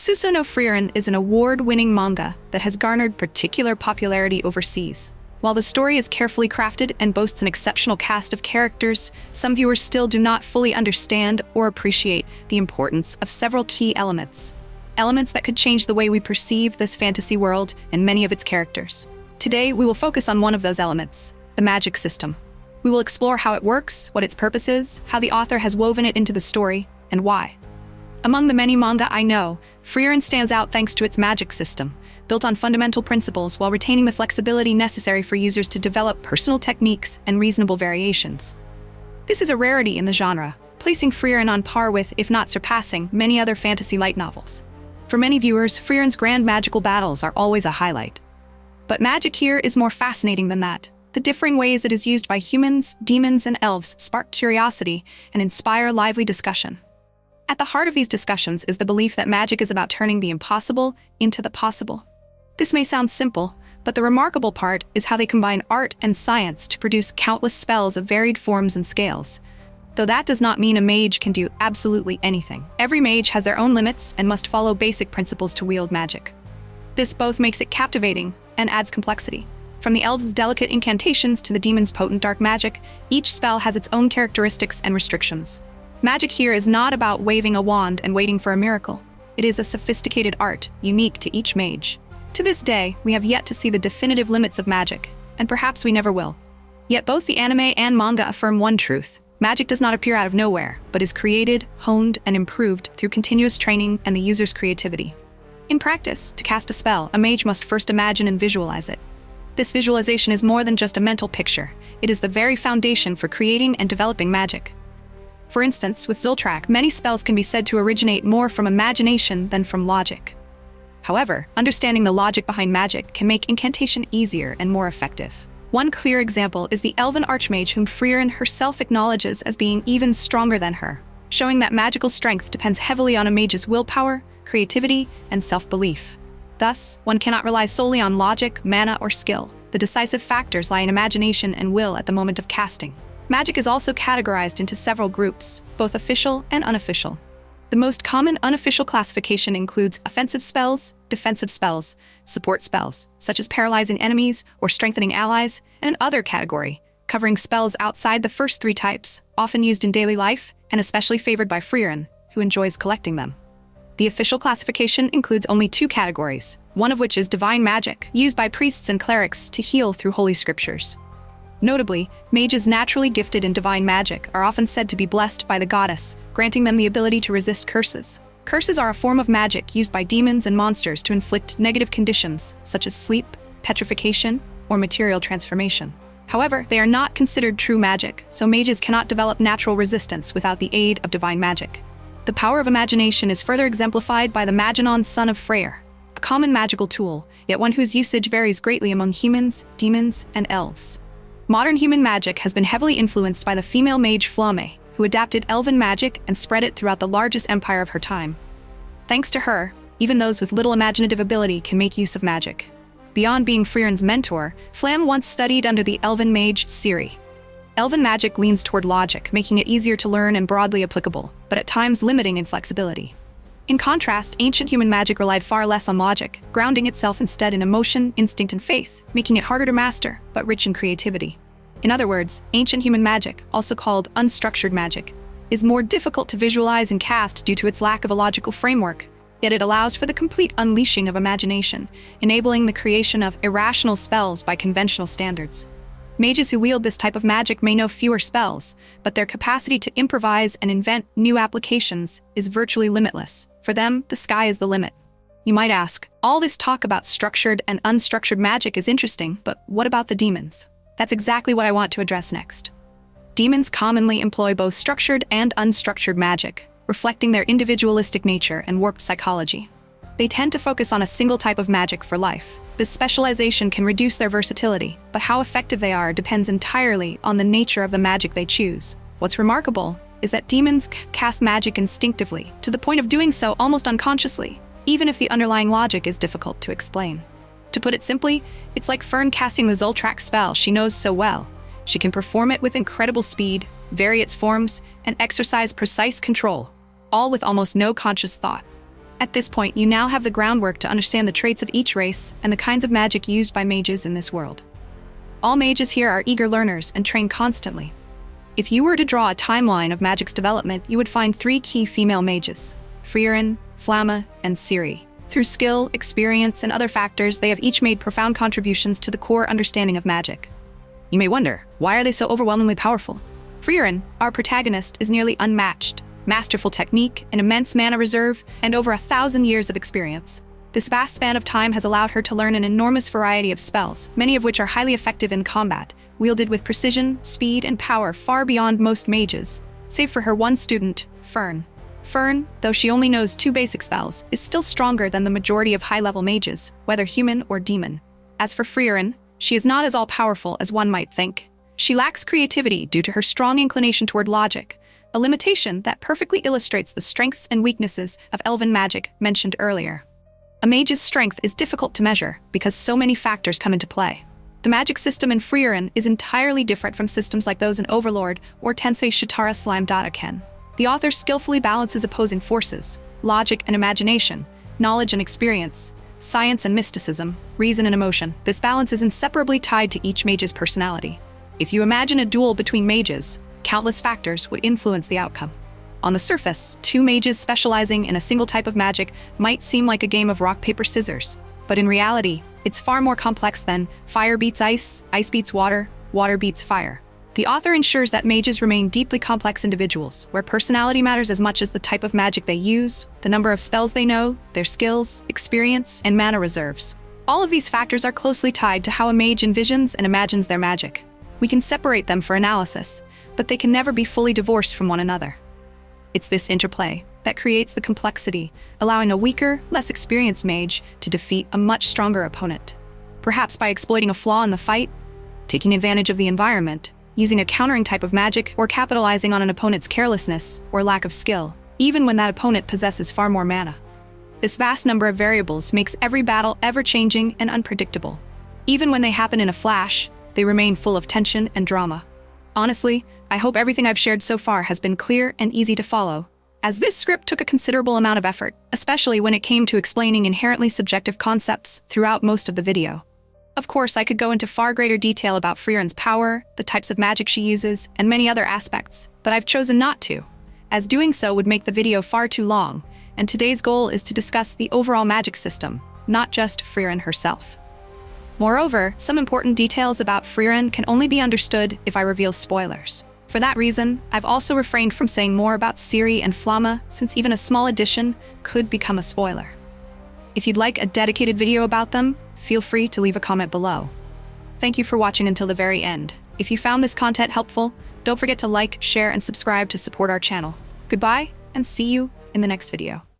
Susanoo Frieren is an award-winning manga that has garnered particular popularity overseas. While the story is carefully crafted and boasts an exceptional cast of characters, some viewers still do not fully understand or appreciate the importance of several key elements. Elements that could change the way we perceive this fantasy world and many of its characters. Today, we will focus on one of those elements, the magic system. We will explore how it works, what its purpose is, how the author has woven it into the story, and why. Among the many manga I know, Frieren stands out thanks to its magic system, built on fundamental principles while retaining the flexibility necessary for users to develop personal techniques and reasonable variations. This is a rarity in the genre, placing Frieren on par with, if not surpassing, many other fantasy light novels. For many viewers, Frieren's grand magical battles are always a highlight. But magic here is more fascinating than that. The differing ways it is used by humans, demons, and elves spark curiosity and inspire lively discussion. At the heart of these discussions is the belief that magic is about turning the impossible into the possible. This may sound simple, but the remarkable part is how they combine art and science to produce countless spells of varied forms and scales. Though that does not mean a mage can do absolutely anything. Every mage has their own limits and must follow basic principles to wield magic. This both makes it captivating and adds complexity. From the elves' delicate incantations to the demon's potent dark magic, each spell has its own characteristics and restrictions. Magic here is not about waving a wand and waiting for a miracle. It is a sophisticated art, unique to each mage. To this day, we have yet to see the definitive limits of magic, and perhaps we never will. Yet both the anime and manga affirm one truth. Magic does not appear out of nowhere, but is created, honed, and improved through continuous training and the user's creativity. In practice, to cast a spell, a mage must first imagine and visualize it. This visualization is more than just a mental picture. It is the very foundation for creating and developing magic. For instance, with Zultrak, many spells can be said to originate more from imagination than from logic. However, understanding the logic behind magic can make incantation easier and more effective. One clear example is the elven archmage whom Frieren herself acknowledges as being even stronger than her, showing that magical strength depends heavily on a mage's willpower, creativity, and self-belief. Thus, one cannot rely solely on logic, mana, or skill. The decisive factors lie in imagination and will at the moment of casting. Magic is also categorized into several groups, both official and unofficial. The most common unofficial classification includes offensive spells, defensive spells, support spells, such as paralyzing enemies or strengthening allies, and other category, covering spells outside the first three types, often used in daily life, and especially favored by Frieren, who enjoys collecting them. The official classification includes only two categories, one of which is divine magic, used by priests and clerics to heal through holy scriptures. Notably, mages naturally gifted in divine magic are often said to be blessed by the goddess, granting them the ability to resist curses. Curses are a form of magic used by demons and monsters to inflict negative conditions, such as sleep, petrification, or material transformation. However, they are not considered true magic, so mages cannot develop natural resistance without the aid of divine magic. The power of imagination is further exemplified by the Maginon son of Freyr, a common magical tool, yet one whose usage varies greatly among humans, demons, and elves. Modern human magic has been heavily influenced by the female mage Flamme, who adapted elven magic and spread it throughout the largest empire of her time. Thanks to her, even those with little imaginative ability can make use of magic. Beyond being Frieren's mentor, Flamme once studied under the elven mage Ciri. Elven magic leans toward logic, making it easier to learn and broadly applicable, but at times limiting in flexibility. In contrast, ancient human magic relied far less on logic, grounding itself instead in emotion, instinct, and faith, making it harder to master, but rich in creativity. In other words, ancient human magic, also called unstructured magic, is more difficult to visualize and cast due to its lack of a logical framework, yet it allows for the complete unleashing of imagination, enabling the creation of irrational spells by conventional standards. Mages who wield this type of magic may know fewer spells, but their capacity to improvise and invent new applications is virtually limitless. For them, the sky is the limit. You might ask, all this talk about structured and unstructured magic is interesting, but what about the demons? That's exactly what I want to address next. Demons commonly employ both structured and unstructured magic, reflecting their individualistic nature and warped psychology. They tend to focus on a single type of magic for life. This specialization can reduce their versatility, but how effective they are depends entirely on the nature of the magic they choose. What's remarkable is that demons cast magic instinctively, to the point of doing so almost unconsciously, even if the underlying logic is difficult to explain. To put it simply, it's like Fern casting the Zultrak spell she knows so well. She can perform it with incredible speed, vary its forms, and exercise precise control, all with almost no conscious thought. At this point, you now have the groundwork to understand the traits of each race and the kinds of magic used by mages in this world. All mages here are eager learners and train constantly. If you were to draw a timeline of magic's development, you would find 3 key female mages: Frieren, Flamma, and Ciri. Through skill, experience, and other factors, they have each made profound contributions to the core understanding of magic. You may wonder, why are they so overwhelmingly powerful? Frieren, our protagonist, is nearly unmatched. Masterful technique, an immense mana reserve, and over 1,000 years of experience. This vast span of time has allowed her to learn an enormous variety of spells, many of which are highly effective in combat, wielded with precision, speed, and power far beyond most mages, save for her one student, Fern. Fern, though she only knows 2 basic spells, is still stronger than the majority of high-level mages, whether human or demon. As for Frieren, she is not as all-powerful as one might think. She lacks creativity due to her strong inclination toward logic, a limitation that perfectly illustrates the strengths and weaknesses of elven magic mentioned earlier. A mage's strength is difficult to measure because so many factors come into play. The magic system in Frieren is entirely different from systems like those in Overlord or Tensei Shitara Slime Dataken. The author skillfully balances opposing forces: logic and imagination, knowledge and experience, science and mysticism, reason and emotion. This balance is inseparably tied to each mage's personality. If you imagine a duel between mages, countless factors would influence the outcome. On the surface, 2 mages specializing in a single type of magic might seem like a game of rock, paper, scissors. But in reality, it's far more complex than fire beats ice, ice beats water, water beats fire. The author ensures that mages remain deeply complex individuals, where personality matters as much as the type of magic they use, the number of spells they know, their skills, experience, and mana reserves. All of these factors are closely tied to how a mage envisions and imagines their magic. We can separate them for analysis, but they can never be fully divorced from one another. It's this interplay that creates the complexity, allowing a weaker, less experienced mage to defeat a much stronger opponent. Perhaps by exploiting a flaw in the fight, taking advantage of the environment, using a countering type of magic, or capitalizing on an opponent's carelessness or lack of skill, even when that opponent possesses far more mana. This vast number of variables makes every battle ever-changing and unpredictable. Even when they happen in a flash, they remain full of tension and drama. Honestly, I hope everything I've shared so far has been clear and easy to follow, as this script took a considerable amount of effort, especially when it came to explaining inherently subjective concepts throughout most of the video. Of course, I could go into far greater detail about Frieren's power, the types of magic she uses, and many other aspects, but I've chosen not to, as doing so would make the video far too long, and today's goal is to discuss the overall magic system, not just Frieren herself. Moreover, some important details about Frieren can only be understood if I reveal spoilers. For that reason, I've also refrained from saying more about Ciri and Flamma, since even a small addition could become a spoiler. If you'd like a dedicated video about them, feel free to leave a comment below. Thank you for watching until the very end. If you found this content helpful, don't forget to like, share, and subscribe to support our channel. Goodbye, and see you in the next video.